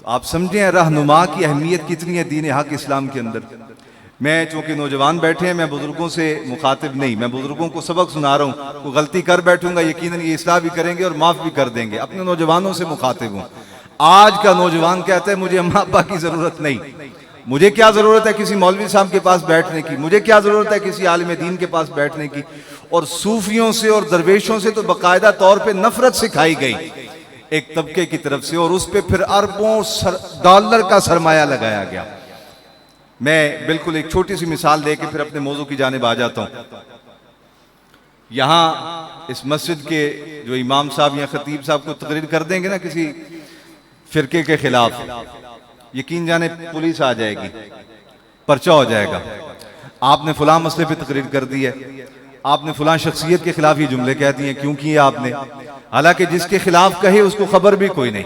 आप समझें रहनुमा की अहमियत कितनी है दीन हक इस्लाम के अंदर। मैं चूंकि नौजवान बैठे हैं, मैं बुजुर्गों से मुखातिब नहीं, मैं बुजुर्गों को सबक सुना रहा हूँ। कोई गलती कर बैठूंगा यकीनन ये इस्लाह भी करेंगे और माफ भी कर देंगे। अपने नौजवानों से मुखातिब हूँ। आज का नौजवान कहता है मुझे अम्मा अब्बा की जरूरत नहीं, मुझे क्या जरूरत है किसी मौलवी साहब के पास बैठने की, मुझे क्या जरूरत है किसी आलिम दीन के पास बैठने की। और सूफियों से और दरवेशों से तो बाकायदा तौर पे नफरत सिखाई गई एक तबके की तरफ से, और उस पर फिर अरबों डॉलर का सरमाया लगाया गया। मैं बिल्कुल एक छोटी सी मिसाल देके फिर अपने मौजू की जानिब आ जाता हूं। यहां इस मस्जिद के जो इमाम साहब या खतीब साहब को तकरीर कर देंगे ना किसी फिरके के खिलाफ, यकीन जाने पुलिस आ जाएगी, पर्चा हो जाएगा। आपने फलां मसले पे तकरीर कर दी है, आपने फलां शख्सियत के खिलाफ ये जुमले कह दिए, क्यों किए आपने? हालांकि जिसके खिलाफ कहे उसको खबर भी कोई नहीं।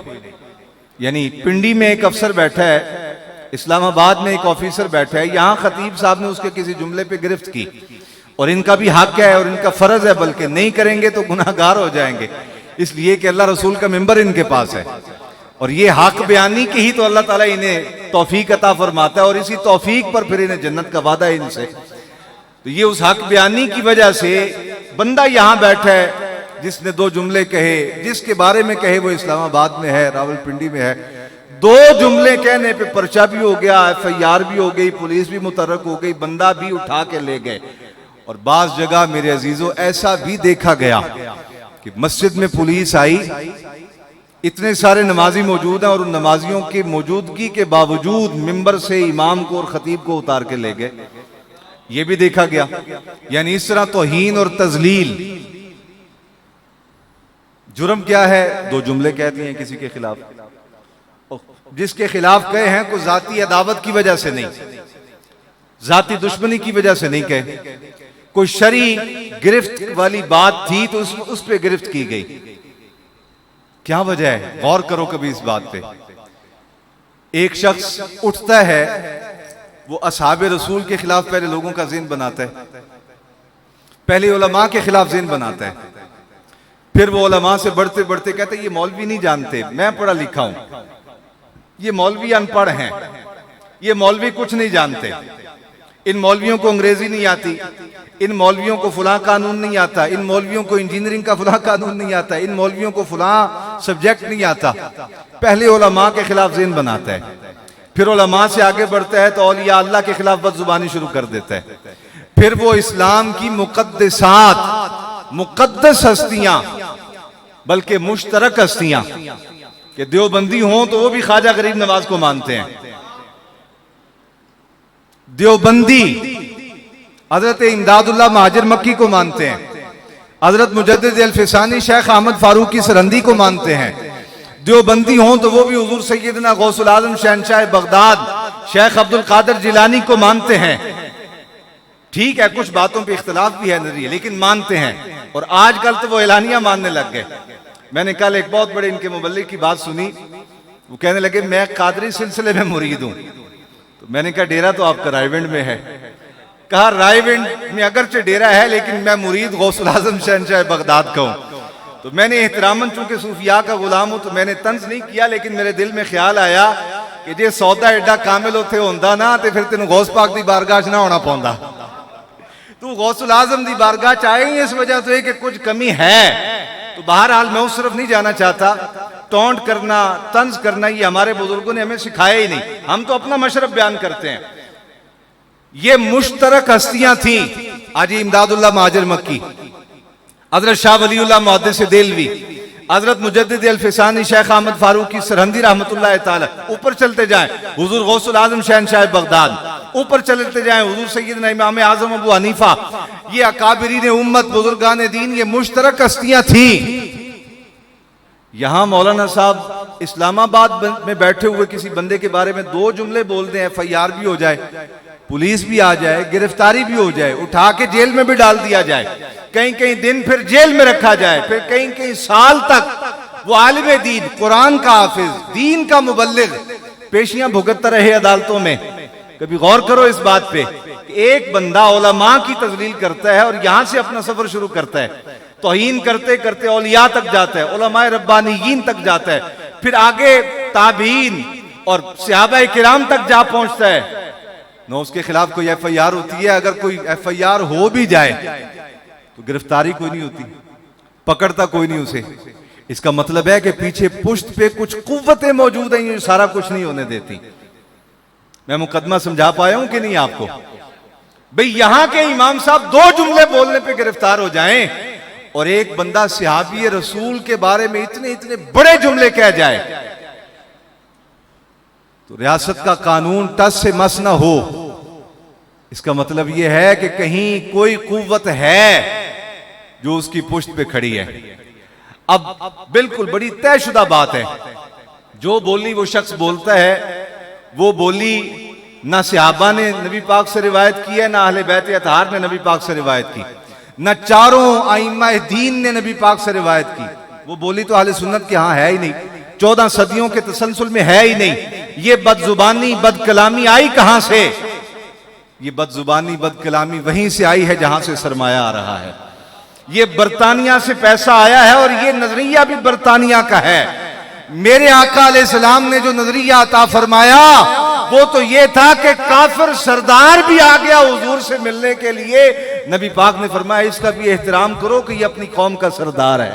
यानी पिंडी में एक अफसर बैठा है, इस्लामाबाद में एक ऑफिसर बैठा है, यहां खतीब साहब ने उसके किसी जुमले पे गिरफ्त की, और इनका भी हक है और इनका फर्ज है, बल्कि नहीं करेंगे तो गुनाहगार हो जाएंगे, इसलिए कि अल्लाह रसूल का मिंबर इनके पास है। और ये हक बयानी की ही तो अल्लाह ताला इन्हें तौफीक अता फरमाता है, और इसी तौफीक पर फिर इन्हें जन्नत का वादा है इनसे। तो ये उस हक बयानी की वजह से बंदा यहां बैठा है जिसने दो जुमले कहे, जिसके बारे में कहे वो इस्लामाबाद में है, रावलपिंडी में है, दो जुमले कहने पे पर्चा भी हो गया, FIR भी हो गई, पुलिस भी मुतरक हो गई, बंदा भी उठा के ले गए। और बाज जगह मेरे अजीजों ऐसा भी देखा गया कि मस्जिद में पुलिस आई, इतने सारे नमाजी मौजूद हैं और उन नमाजियों की मौजूदगी के बावजूद मिंबर से इमाम को और खतीब को उतार के ले गए। ये भी देखा गया। यानी इस तरह तौहीन और तजलील। जुर्म क्या है? दो जुमले कह दिए किसी के खिलाफ, जिसके खिलाफ कहे हैं कोई जाती अदावत की वजह से नहीं, जाती दुश्मनी की वजह से नहीं कहे, कोई शरी गिरफ्त वाली बात थी तो उस पे गिरफ्त की गई। क्या वजह है? गौर करो कभी इस बात पे। एक शख्स उठता है, वो असहाबे रसूल के खिलाफ पहले लोगों का ज़हन बनाता है, पहले उलमा के खिलाफ ज़हन बनाता है, फिर वो उलमा से बढ़ते बढ़ते कहते ये मौलवी नहीं जानते, मैं पढ़ा लिखा हूं, ये मौलवी अनपढ़ हैं, ये मौलवी कुछ नहीं जानते, इन मौलवियों को अंग्रेजी नहीं आती, इन मौलवियों को फलां कानून नहीं आता, इन मौलवियों को इंजीनियरिंग का फलां कानून नहीं आता, इन मौलवियों को फलां सब्जेक्ट नहीं आता। पहले उलमा के खिलाफ ज़हन बनाता है, फिर उलमा से आगे बढ़ता है तो औलिया अल्लाह के खिलाफ बदजुबानी शुरू कर देता है, फिर वो इस्लाम की मुकद्दसात, मुकद्दस हस्तियां, बल्कि मुश्तरक हस्तियां, कि देवबंदी हों तो वो भी ख्वाजा गरीब नवाज को मानते हैं। देवबंदी हजरत इमदादुल्लाह महाजिर मक्की को मानते हैं, हजरत मुजद्दिद अल-फिसानी शेख अहमद फारूकी सरहंदी को मानते हैं। देवबंदी हों तो वो भी हुजूर सैयदना गौसुल आजम शहंशाह बगदाद शेख अब्दुल कादिर जिलानी को मानते हैं। ठीक है, कुछ बातों पे इख्तिलाफ भी है नजरिए, लेकिन मानते हैं। और आजकल तो वो एलानिया मानने लग गए। मैंने कल एक बहुत बड़े इनके मुबल्लिग की बात सुनी, वो कहने लगे मैं कादरी सिलसिले में मुरीद हूं। तो मैंने कहा डेरा तो आपका रायविंड में है। कहा रायविंड में अगरचे डेरा है, लेकिन मैं मुरीद गौसुल आजम शहंशाह बगदाद का हूं। तो मैंने एहतरामन चूंकि सूफिया का गुलाम हूं तो मैंने तंज नहीं किया, लेकिन मेरे दिल में ख्याल आया कि जे सौदा एडा कामिल उत्थे होंदा ना तो फिर तेन गौस पाक की बारगाह च ना होना पौंदा। तू गौसुल आजम की बारगाह च आए ही इस वजह से कि कुछ कमी है। तो बहरहाल मैं उस तरफ नहीं जाना चाहता। टोंट करना, तंज करना ये हमारे बुजुर्गों ने हमें सिखाया ही नहीं, हम तो अपना मशरब बयान करते हैं। ये मुश्तरक हस्तियां थी। आज इमदादुल्लाह महाजिर मक्की, हजरत शाह वलीउल्लाह मुहद्दिस देलवी, हजरत मुजद्दिद अल-फिसानी शेख अहमद फारूकी सरहंदी रहमतुल्लाह ताला, ऊपर चलते जाएं हुजूर गौसुल आजम शहंशाह बगदाद, ऊपर चलते जाएं हुजूर सैयदना इमाम आजम अबू हनीफा, ये अकाबिरीन उम्मत बुजुर्गान दीन, ये मुश्तरक हस्तियां थी। यहां मौलाना साहब इस्लामाबाद में बैठे हुए किसी बंदे के बारे में दो जुमले बोल दें, FIR भी हो जाए, पुलिस भी आ जाए, गिरफ्तारी भी हो जाए, उठा के जेल में भी डाल दिया जाए, कहीं कहीं दिन फिर जेल में रखा जाए, फिर कहीं कहीं साल तक वो आलिम दीन, कुरान का हाफिज, दीन का मुबल्लिग पेशियां भुगतता रहे अदालतों में। कभी गौर करो इस बात पे, एक बंदा उलमा की तजलील करता है और यहां से अपना सफर शुरू करता है, तौहीन करते करते औलिया तक जाता है, उलमाए रब्बानियीन तक जाता है, फिर आगे ताबीन, और सहाबा किराम तक जा पहुंचता है, न उसके खिलाफ कोई FIR होती है। अगर कोई FIR हो भी जाए तो गिरफ्तारी कोई नहीं होती, पकड़ता कोई नहीं उसे। इसका मतलब है कि पीछे पुश्त पे कुछ कुव्वतें मौजूद हैं, ये सारा कुछ नहीं होने देती। मैं मुकदमा समझा पाया हूं कि नहीं आपको? भाई यहां के इमाम साहब 2 जुमले बोलने पे गिरफ्तार हो जाएं और एक बंदा सहाबी रसूल के बारे में इतने इतने बड़े जुमले कह जाए तो रियासत का कानून टस से मस ना हो। इसका मतलब यह है कि कहीं कोई कुव्वत है जो उसकी पुश्त पे खड़ी है। अब बिल्कुल बड़ी तयशुदा बात है, जो बोली वो शख्स बोलता है, वो बोली ना सहाबा ने नबी पाक से रिवायत की है, ना अहले बैत अतहार ने नबी पाक से रिवायत की, ना चारों आइम्मा दीन ने नबी पाक से रिवायत की। वो बोली तो अहले सुन्नत के यहां है ही नहीं, 14 सदियों के तसलसल में है ही नहीं। ये बदजुबानी बदकलामी आई कहां से? ये बदजुबानी बदकलामी वहीं से आई है जहां से सरमाया आ रहा है। ये बरतानिया से पैसा आया है और ये नजरिया भी बरतानिया का है। मेरे आका अलैहिस्सलाम ने जो नजरिया अता फरमाया वो तो ये था कि काफिर सरदार भी आ गया हुजूर से मिलने के लिए, नबी पाक ने फरमाया इसका भी एहतराम करो कि ये अपनी कौम का सरदार है।